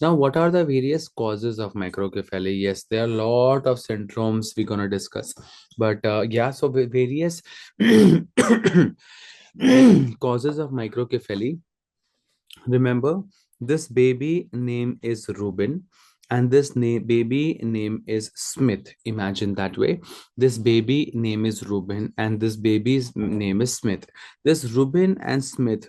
Now, what are the various causes of microcephaly? Yes, there are a lot of syndromes we're gonna discuss, but yeah, so various causes of microcephaly. Remember, this baby name is Ruben, and this baby name is Smith. Imagine that way. This baby name is Ruben, and this baby's name is Smith. This Ruben and Smith.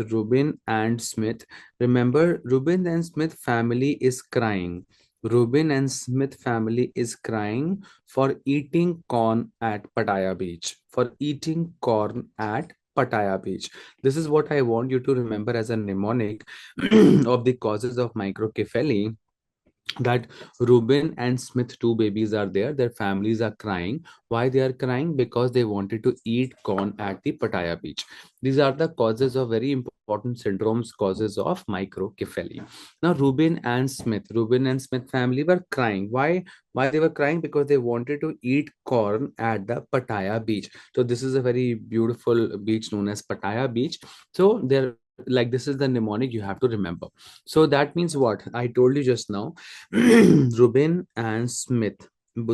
Remember, Ruben and Smith family is crying. Ruben and Smith family is crying for eating corn at Pattaya Beach. For eating corn at Pattaya Beach. This is what I want you to remember as a mnemonic of the causes of microcephaly, that Ruben and Smith, two babies are there. Their families are crying. Why they are crying? Because they wanted to eat corn at the Pattaya beach. These are the causes of very important syndromes, causes of microcephaly. Now, Ruben and Smith family were crying. Why? Why they were crying? Because they wanted to eat corn at the Pattaya beach. So this is a very beautiful beach known as Pattaya beach. So they're like, this is the mnemonic you have to remember. So that means what I told you just now. Ruben and Smith,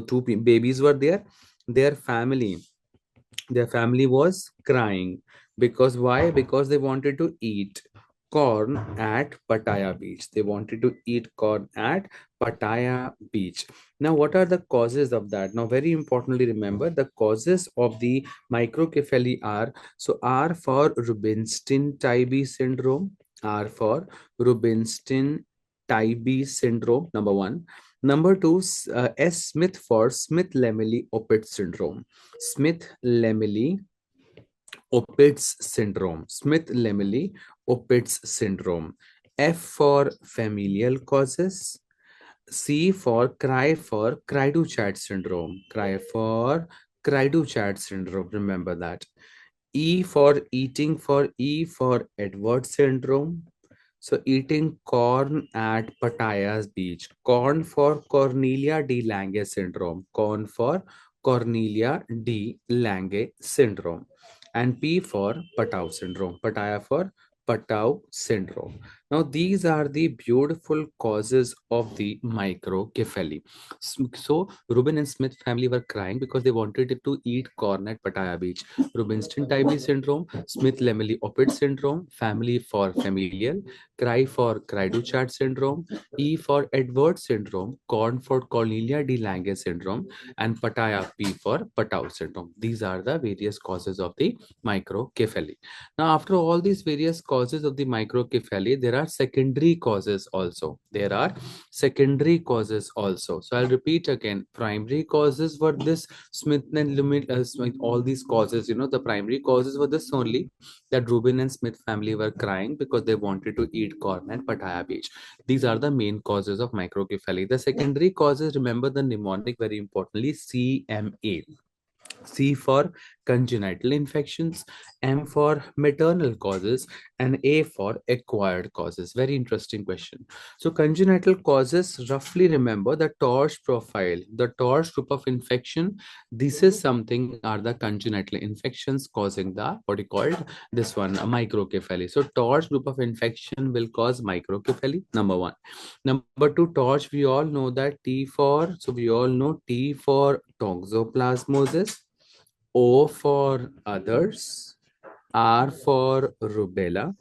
two babies were there. Their family, their family was crying because why? Because they wanted to eat corn at Pattaya Beach. They wanted to eat corn at Pattaya Beach. Now, what are the causes of that? Now, very importantly, remember the causes of the microcephaly are, so R for Rubinstein-Tybee syndrome, R for Rubinstein-Tybee syndrome, number one. Number two, S. Smith for Smith-Lemeli-Opitz syndrome. Smith-Lemeli Opitz syndrome. Smith-Lemeli Opitz syndrome. F for familial causes. C for Cry-Duchat syndrome. Cry-Duchat syndrome. Remember that. E for Edwards syndrome. So eating corn at Pattaya's beach. Corn for Cornelia de Lange syndrome. Corn for Cornelia de Lange syndrome. And P for Patau syndrome. Pattaya for Patau syndrome. Now these are the beautiful causes of the microcephaly. So Rubin and Smith family were crying because they wanted to eat corn at Pattaya beach. Rubinstein-Tybee syndrome, Smith-Lemeli-Opitz syndrome, family for familial, Cry for Cry-Duchat syndrome, E for Edwards syndrome, Corn for Cornelia de Lange syndrome, and Pattaya P for Patau syndrome. These are the various causes of the microcephaly. Now, after all these various causes of the microcephaly, there are secondary causes also. There are secondary causes also. So I'll repeat again. Primary causes were this Smith and Smith, all these causes. The primary causes were this only, that Rubin and Smith family were crying because they wanted to eat corn at Pattaya beach. These are the main causes of microcephaly. The secondary causes, remember the mnemonic very importantly, CMA. C for congenital infections, M for maternal causes, and A for acquired causes. Very interesting question. So, congenital causes, roughly remember the torch profile, the torch group of infection. This is something are the congenital infections causing the, what you called this one, a microcephaly. So, torch group of infection will cause microcephaly, number one. Number two, torch, we all know that T for, so we all know T for toxoplasmosis, O for others, R for rubella,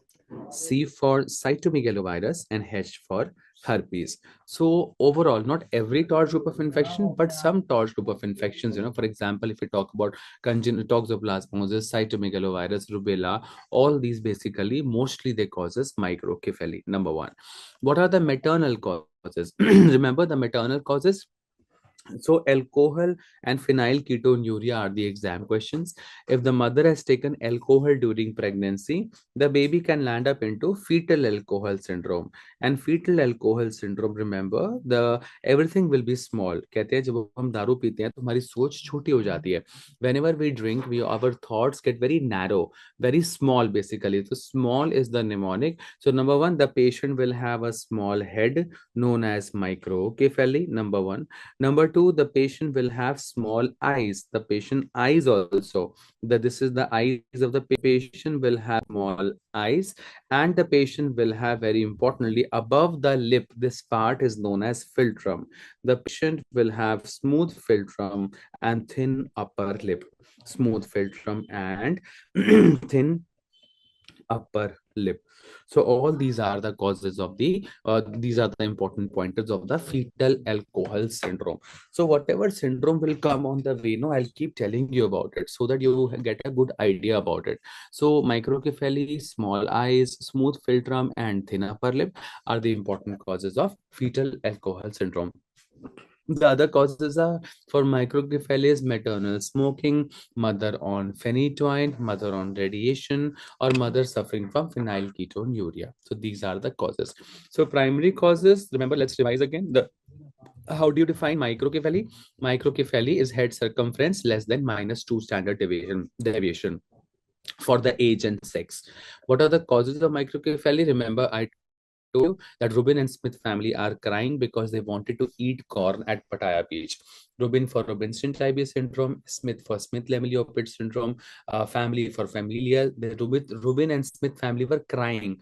C for cytomegalovirus, and H for herpes. So overall, not every torch group of infection, but some torch group of infections. For example, if we talk about congenital toxoplasmosis, cytomegalovirus, rubella, all these basically, mostly they causes microcephaly. Number one. What are the maternal causes? Remember the maternal causes. So alcohol and phenylketonuria are the exam questions. If the mother has taken alcohol during pregnancy, the baby can land up into fetal alcohol syndrome. And fetal alcohol syndrome, remember, the everything will be small. कहते हैं जब हम दारू पीते हैं तो हमारी सोच छोटी हो जाती है. Whenever we drink, our thoughts get very narrow, very small basically. So small is the mnemonic. So number one, the patient will have a small head known as microcephaly. Number one. Number 2, the patient will have small eyes. The patient eyes also. This is the eyes of the patient will have small eyes, and the patient will have, very importantly, above the lip, this part is known as philtrum. The patient will have smooth philtrum and thin upper lip. Smooth philtrum and thin upper lip. So all these are the causes of these are the important pointers of the fetal alcohol syndrome. So whatever syndrome will come on the way, no, I'll keep telling you about it so that you get a good idea about it. So microcephaly, small eyes, smooth philtrum, and thin upper lip are the important causes of fetal alcohol syndrome. The other causes are for microcephaly is maternal smoking, mother on phenytoin, mother on radiation, or mother suffering from phenylketonuria. So these are the causes. So primary causes, remember, let's revise again. How do you define microcephaly? Microcephaly is head circumference less than -2 standard deviation for the age and sex. What are the causes of microcephaly? Remember, I told you that Rubin and Smith family are crying because they wanted to eat corn at Pattaya Beach. Rubin for Rubinstein-Tybee syndrome, Smith for Smith-Lemli-Opitz syndrome, family for familial. The Rubin and Smith family were crying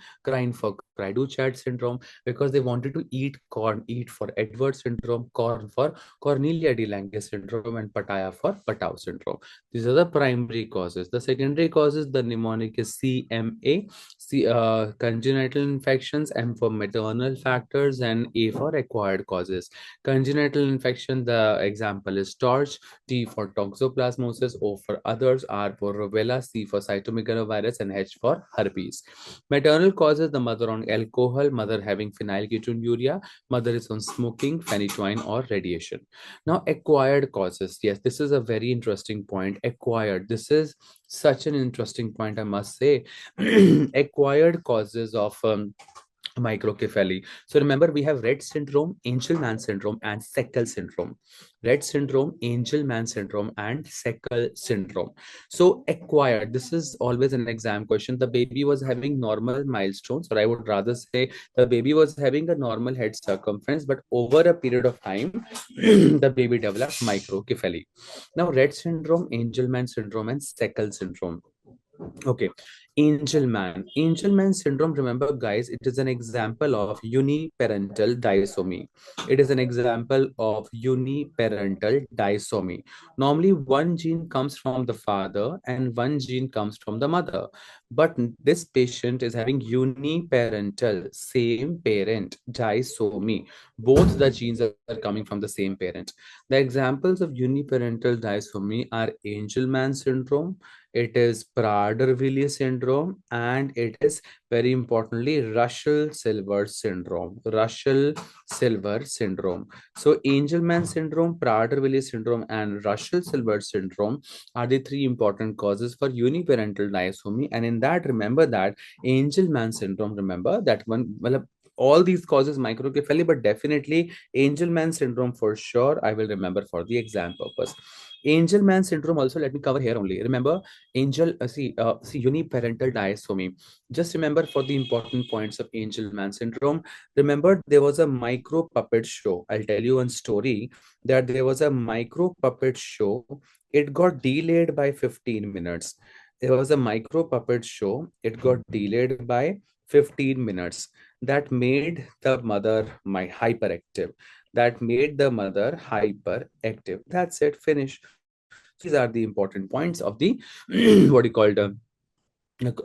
for Cry-Du-Chat syndrome because they wanted to eat corn, eat for Edwards syndrome, corn for Cornelia de Lange syndrome, and Pattaya for Patau syndrome. These are the primary causes. The secondary causes, the mnemonic is CMA, congenital infections, M for maternal factors, and A for acquired causes. Congenital infection, the example is torch, T for toxoplasmosis, O for others, R for rubella, C for cytomegalovirus, and H for herpes. Maternal causes, the mother on alcohol, mother having phenylketonuria, mother is on smoking, phenytoin, or radiation. Now, acquired causes. Yes, this is a very interesting point. Acquired. This is such an interesting point, I must say. Acquired causes of microcephaly. So remember, we have Rett syndrome, Angelman syndrome, and Seckel syndrome. Rett syndrome, Angelman syndrome, and Seckel syndrome. So acquired, this is always an exam question. The baby was having normal milestones, or I would rather say the baby was having a normal head circumference, but over a period of time, the baby developed microcephaly. Now, Rett syndrome, Angelman syndrome, and Seckel syndrome. Okay, Angelman syndrome, remember, guys, it is an example of uniparental disomy. It is an example of uniparental disomy. Normally, one gene comes from the father and one gene comes from the mother. But this patient is having uniparental, same parent, disomy. Both the genes are coming from the same parent. The examples of uniparental disomy are Angelman syndrome, it is Prader-Willi syndrome, and it is, very importantly, Russell-Silver syndrome. Russell-Silver syndrome. So Angelman syndrome, Prader-Willi syndrome, and Russell-Silver syndrome are the three important causes for uniparental disomy. And in that, remember that Angelman syndrome, remember that one, well, all these causes microcephaly, but definitely Angelman syndrome for sure, I will remember for the exam purpose. Angelman syndrome also, let me cover here only. Remember, see uniparental disomy. Just remember for the important points of Angelman syndrome. Remember, there was a micro puppet show. I'll tell you one story that there was a micro puppet show. It got delayed by 15 minutes. There was a micro puppet show. It got delayed by 15 minutes. That made the mother hyperactive. That made the mother hyperactive. That's it. Finish. So these are the important points of the what you call the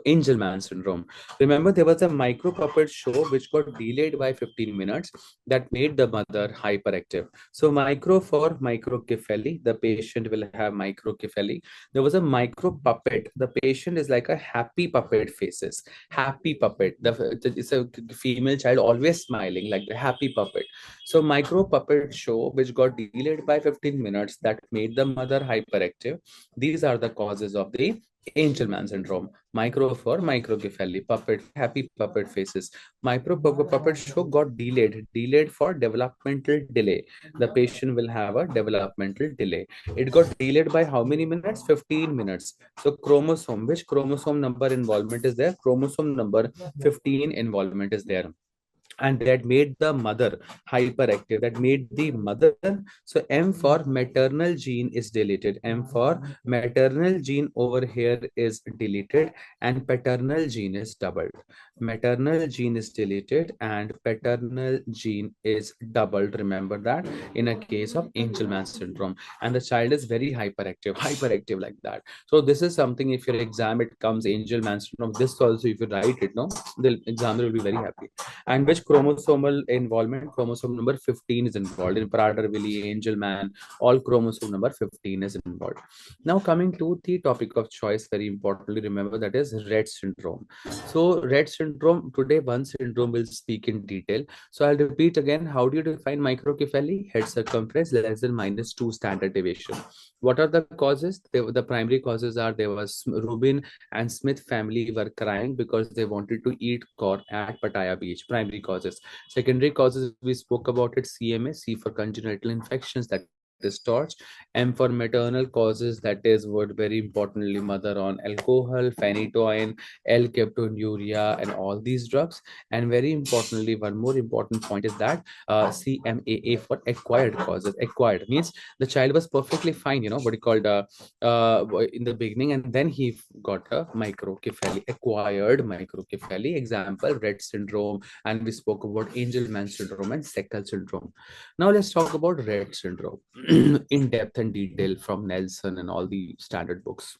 Angelman syndrome. Remember, there was a micro puppet show which got delayed by 15 minutes that made the mother hyperactive. So, micro for microcephaly, the patient will have microcephaly. There was a micro puppet. The patient is like a happy puppet faces. Happy puppet. It's a female child always smiling like the happy puppet. So, micro puppet show which got delayed by 15 minutes that made the mother hyperactive. These are the causes of the Angelman syndrome. Micro for microcephaly, puppet, happy puppet faces. Puppet show got delayed for developmental delay. The patient will have a developmental delay. It got delayed by how many minutes? 15 minutes. So chromosome, which chromosome number involvement is there? Chromosome number 15 involvement is there. and that made the mother hyperactive, that made the mother. So M for maternal gene is deleted, M for maternal gene over here is deleted, and paternal gene is doubled. Maternal gene is deleted and paternal gene is doubled, remember that, in a case of Angelman syndrome. And the child is very hyperactive like that. So this is something, if your exam it comes Angelman syndrome, this also if you write it, no, the examiner will be very happy. And which chromosomal involvement? Chromosome number 15 is involved in Prader-Willi, Angelman. All chromosome number 15 is involved. Now coming to the topic of choice, very importantly, remember that is Rett syndrome. So Rett syndrome, today one syndrome will speak in detail. So I'll repeat again. How do you define microcephaly? Head circumference less than -2 standard deviation. What are the causes? The primary causes are, there was Rubin and Smith family were crying because they wanted to eat corn at Pattaya beach. Primary causes. Secondary causes, we spoke about it, CMA, C for congenital infections, that is torch. M for maternal causes, that is what very importantly mother on alcohol, phenytoin, L-captonuria, and all these drugs. And very importantly, one more important point is that CMAA for acquired causes. Acquired means the child was perfectly fine, what he called in the beginning, and then he got a microcephaly, acquired microcephaly. Example, Rett syndrome, and we spoke about Angelman syndrome and Seckel syndrome. Now let's talk about Rett syndrome in depth and detail from Nelson and all the standard books.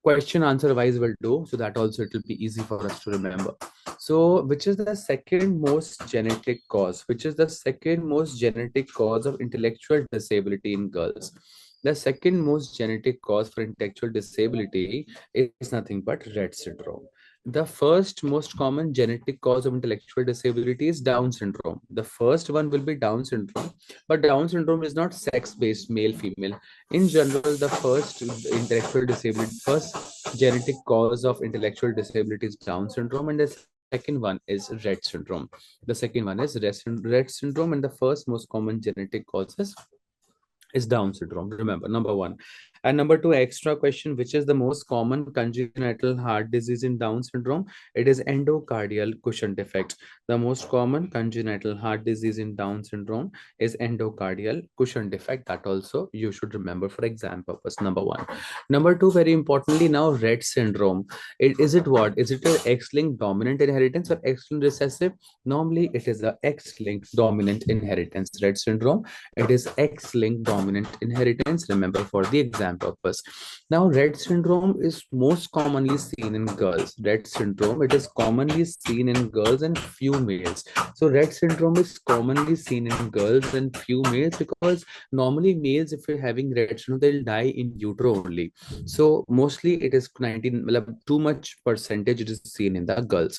Question answer wise will do, so that also it will be easy for us to remember. So which is the second most genetic cause, which is the second most genetic cause of intellectual disability in girls? The second most genetic cause for intellectual disability is nothing but Rett syndrome. The first most common genetic cause of intellectual disability is Down syndrome. The first one will be Down syndrome, but Down syndrome is not sex-based, male female. In general, the first intellectual disability, first genetic cause of intellectual disability is Down syndrome, and the second one is Rett syndrome. The second one is Rett syndrome, and the first most common genetic causes is Down syndrome. Remember, number one. And number two, extra question, which is the most common congenital heart disease in Down syndrome? It is endocardial cushion defect. The most common congenital heart disease in Down syndrome is endocardial cushion defect. That also you should remember for exam purpose, number one. Number two, very importantly, now Rett syndrome. Is it what? Is it an X-linked dominant inheritance or X-linked recessive? Normally, it is a X-linked dominant inheritance. Rett syndrome, it is X-linked dominant inheritance. Remember for the exam purpose. Now, Rett syndrome is most commonly seen in girls. Rett syndrome, it is commonly seen in girls and few males. So, Rett syndrome is commonly seen in girls and few males because normally males, if you're having Rett syndrome, they'll die in utero only. So, mostly it is 19, too much percentage it is seen in the girls.